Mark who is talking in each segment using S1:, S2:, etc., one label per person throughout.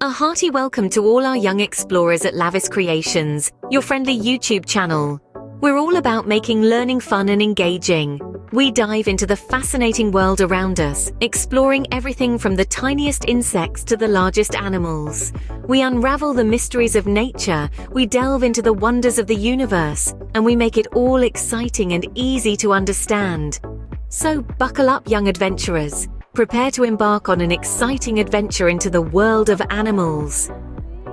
S1: A hearty welcome to all our young explorers at Lavis Creations, your friendly YouTube channel. We're all about making learning fun and engaging. We dive into the fascinating world around us, exploring everything from the tiniest insects to the largest animals. We unravel the mysteries of nature, we delve into the wonders of the universe, and we make it all exciting and easy to understand. So buckle up, young adventurers. Prepare to embark on an exciting adventure into the world of animals.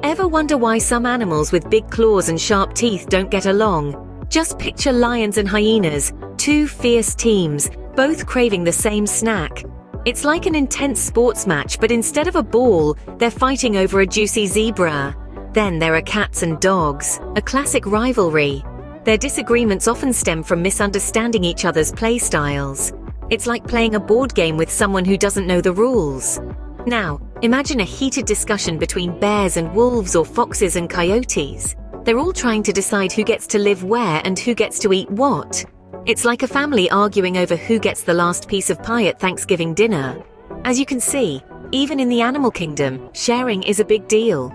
S1: Ever wonder why some animals with big claws and sharp teeth don't get along? Just picture lions and hyenas, two fierce teams, both craving the same snack. It's like an intense sports match, but instead of a ball, they're fighting over a juicy zebra. Then there are cats and dogs, a classic rivalry. Their disagreements often stem from misunderstanding each other's play styles. It's like playing a board game with someone who doesn't know the rules. Now, imagine a heated discussion between bears and wolves or foxes and coyotes. They're all trying to decide who gets to live where and who gets to eat what. It's like a family arguing over who gets the last piece of pie at Thanksgiving dinner. As you can see, even in the animal kingdom, sharing is a big deal.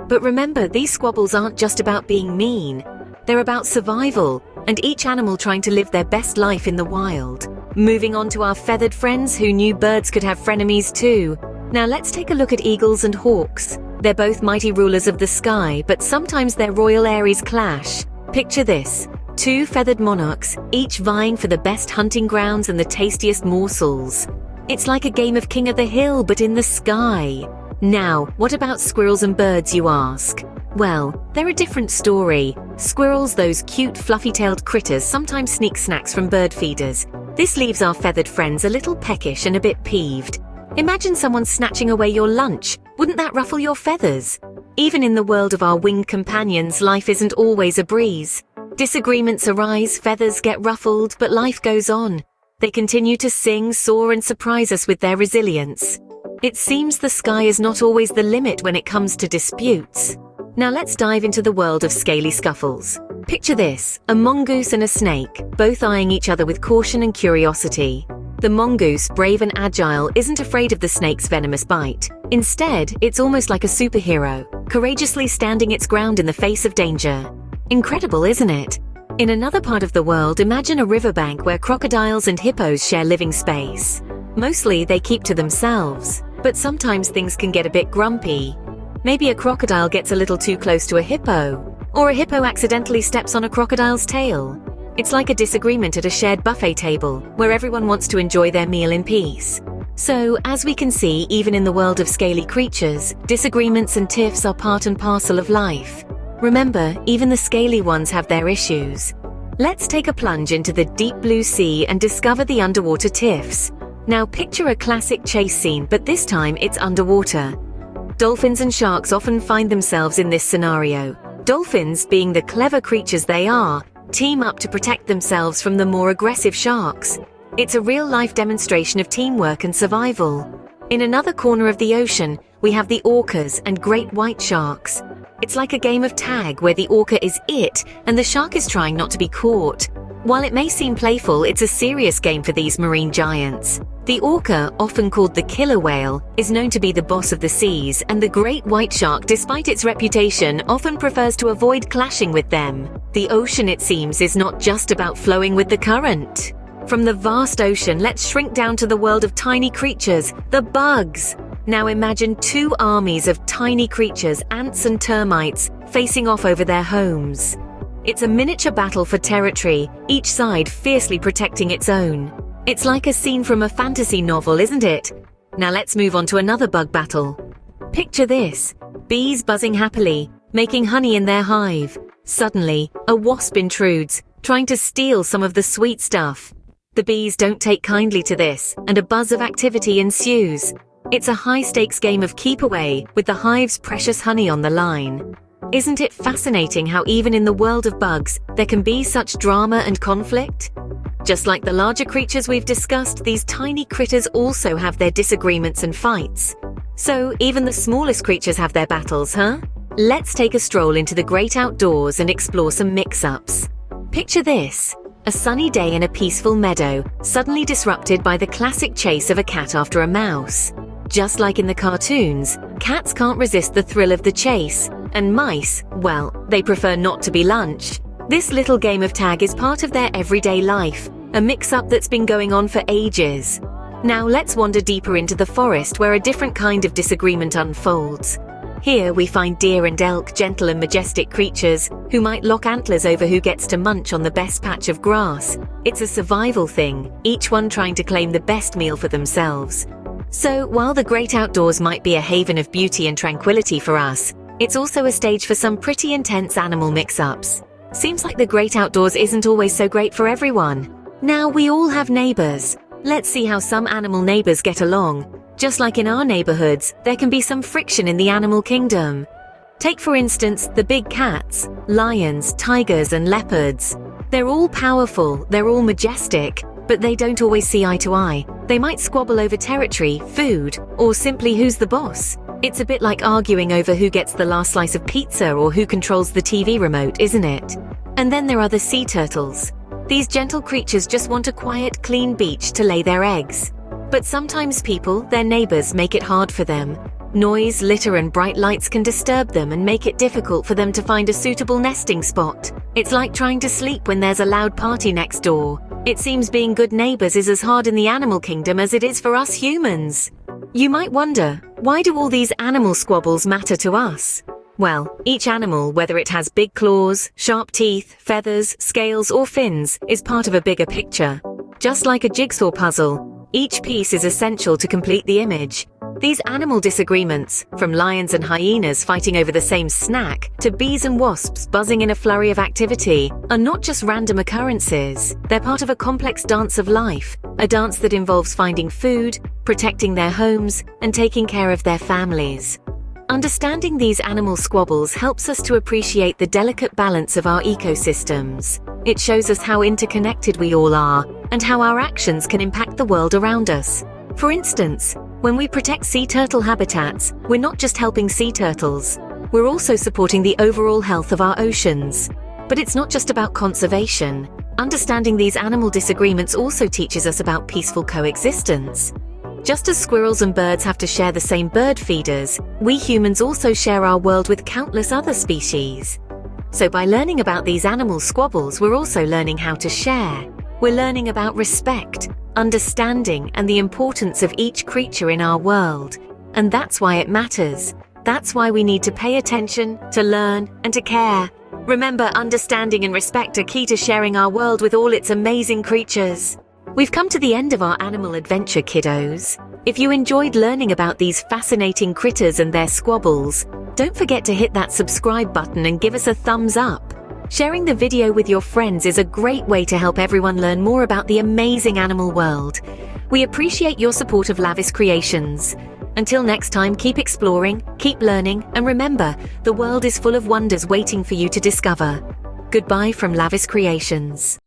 S1: But remember, these squabbles aren't just about being mean. They're about survival, and each animal trying to live their best life in the wild. Moving on to our feathered friends who knew birds could have frenemies too. Now let's take a look at eagles and hawks. They're both mighty rulers of the sky, but sometimes their royal aeries clash. Picture this: two feathered monarchs, each vying for the best hunting grounds and the tastiest morsels. It's like a game of King of the Hill, but in the sky. Now, what about squirrels and birds, you ask? Well, they're a different story. Squirrels, those cute fluffy-tailed critters, sometimes sneak snacks from bird feeders. This leaves our feathered friends a little peckish and a bit peeved. Imagine someone snatching away your lunch. Wouldn't that ruffle your feathers? Even in the world of our winged companions, life isn't always a breeze. Disagreements arise, feathers get ruffled, but life goes on. They continue to sing, soar, and surprise us with their resilience. It seems the sky is not always the limit when it comes to disputes. Now let's dive into the world of scaly scuffles. Picture this: a mongoose and a snake, both eyeing each other with caution and curiosity. The mongoose, brave and agile, isn't afraid of the snake's venomous bite. Instead, it's almost like a superhero, courageously standing its ground in the face of danger. Incredible, isn't it? In another part of the world, imagine a riverbank where crocodiles and hippos share living space. Mostly, they keep to themselves, but sometimes things can get a bit grumpy. Maybe a crocodile gets a little too close to a hippo, or a hippo accidentally steps on a crocodile's tail. It's like a disagreement at a shared buffet table, where everyone wants to enjoy their meal in peace. So, as we can see, even in the world of scaly creatures, disagreements and tiffs are part and parcel of life. Remember, even the scaly ones have their issues. Let's take a plunge into the deep blue sea and discover the underwater tiffs. Now picture a classic chase scene, but this time it's underwater. Dolphins and sharks often find themselves in this scenario. Dolphins, being the clever creatures they are, team up to protect themselves from the more aggressive sharks. It's a real-life demonstration of teamwork and survival. In another corner of the ocean, we have the orcas and great white sharks. It's like a game of tag where the orca is it and the shark is trying not to be caught. While it may seem playful, it's a serious game for these marine giants. The orca, often called the killer whale, is known to be the boss of the seas, and the great white shark, despite its reputation, often prefers to avoid clashing with them. The ocean, it seems, is not just about flowing with the current. From the vast ocean, let's shrink down to the world of tiny creatures, the bugs. Now imagine two armies of tiny creatures, ants and termites, facing off over their homes. It's a miniature battle for territory, each side fiercely protecting its own. It's like a scene from a fantasy novel, isn't it? Now let's move on to another bug battle. Picture this: bees buzzing happily, making honey in their hive. Suddenly, a wasp intrudes, trying to steal some of the sweet stuff. The bees don't take kindly to this, and a buzz of activity ensues. It's a high-stakes game of keep away, with the hive's precious honey on the line. Isn't it fascinating how even in the world of bugs, there can be such drama and conflict? Just like the larger creatures we've discussed, these tiny critters also have their disagreements and fights. So even the smallest creatures have their battles, huh? Let's take a stroll into the great outdoors and explore some mix-ups. Picture this: a sunny day in a peaceful meadow, suddenly disrupted by the classic chase of a cat after a mouse. Just like in the cartoons, cats can't resist the thrill of the chase, and mice, well, they prefer not to be lunched. This little game of tag is part of their everyday life, a mix-up that's been going on for ages. Now let's wander deeper into the forest where a different kind of disagreement unfolds. Here we find deer and elk, gentle and majestic creatures, who might lock antlers over who gets to munch on the best patch of grass. It's a survival thing, each one trying to claim the best meal for themselves. So, while the great outdoors might be a haven of beauty and tranquility for us, it's also a stage for some pretty intense animal mix-ups. Seems like the great outdoors isn't always so great for everyone. Now, we all have neighbors. Let's see how some animal neighbors get along. Just like in our neighborhoods, there can be some friction in the animal kingdom. Take for instance the big cats, lions, tigers and leopards. They're all powerful, they're all majestic, but they don't always see eye to eye. They might squabble over territory, food, or simply who's the boss. It's a bit like arguing over who gets the last slice of pizza or who controls the TV remote, isn't it? And then there are the sea turtles. These gentle creatures just want a quiet, clean beach to lay their eggs. But sometimes people, their neighbors, make it hard for them. Noise, litter and bright lights can disturb them and make it difficult for them to find a suitable nesting spot. It's like trying to sleep when there's a loud party next door. It seems being good neighbors is as hard in the animal kingdom as it is for us humans. You might wonder, why do all these animal squabbles matter to us? Well, each animal, whether it has big claws, sharp teeth, feathers, scales or fins, is part of a bigger picture. Just like a jigsaw puzzle, each piece is essential to complete the image. These animal disagreements, from lions and hyenas fighting over the same snack to bees and wasps buzzing in a flurry of activity, are not just random occurrences. They're part of a complex dance of life, a dance that involves finding food, protecting their homes, and taking care of their families. Understanding these animal squabbles helps us to appreciate the delicate balance of our ecosystems. It shows us how interconnected we all are and how our actions can impact the world around us. For instance, when we protect sea turtle habitats, we're not just helping sea turtles, we're also supporting the overall health of our oceans. But it's not just about conservation. Understanding these animal disagreements also teaches us about peaceful coexistence. Just as squirrels and birds have to share the same bird feeders, we humans also share our world with countless other species. So by learning about these animal squabbles, we're also learning how to share. We're learning about respect, understanding, and the importance of each creature in our world. And that's why it matters. That's why we need to pay attention, to learn, and to care. Remember, understanding and respect are key to sharing our world with all its amazing creatures. We've come to the end of our animal adventure, kiddos. If you enjoyed learning about these fascinating critters and their squabbles, don't forget to hit that subscribe button and give us a thumbs up. Sharing the video with your friends is a great way to help everyone learn more about the amazing animal world. We appreciate your support of Lavis Creations. Until next time, keep exploring, keep learning, and remember, the world is full of wonders waiting for you to discover. Goodbye from Lavis Creations.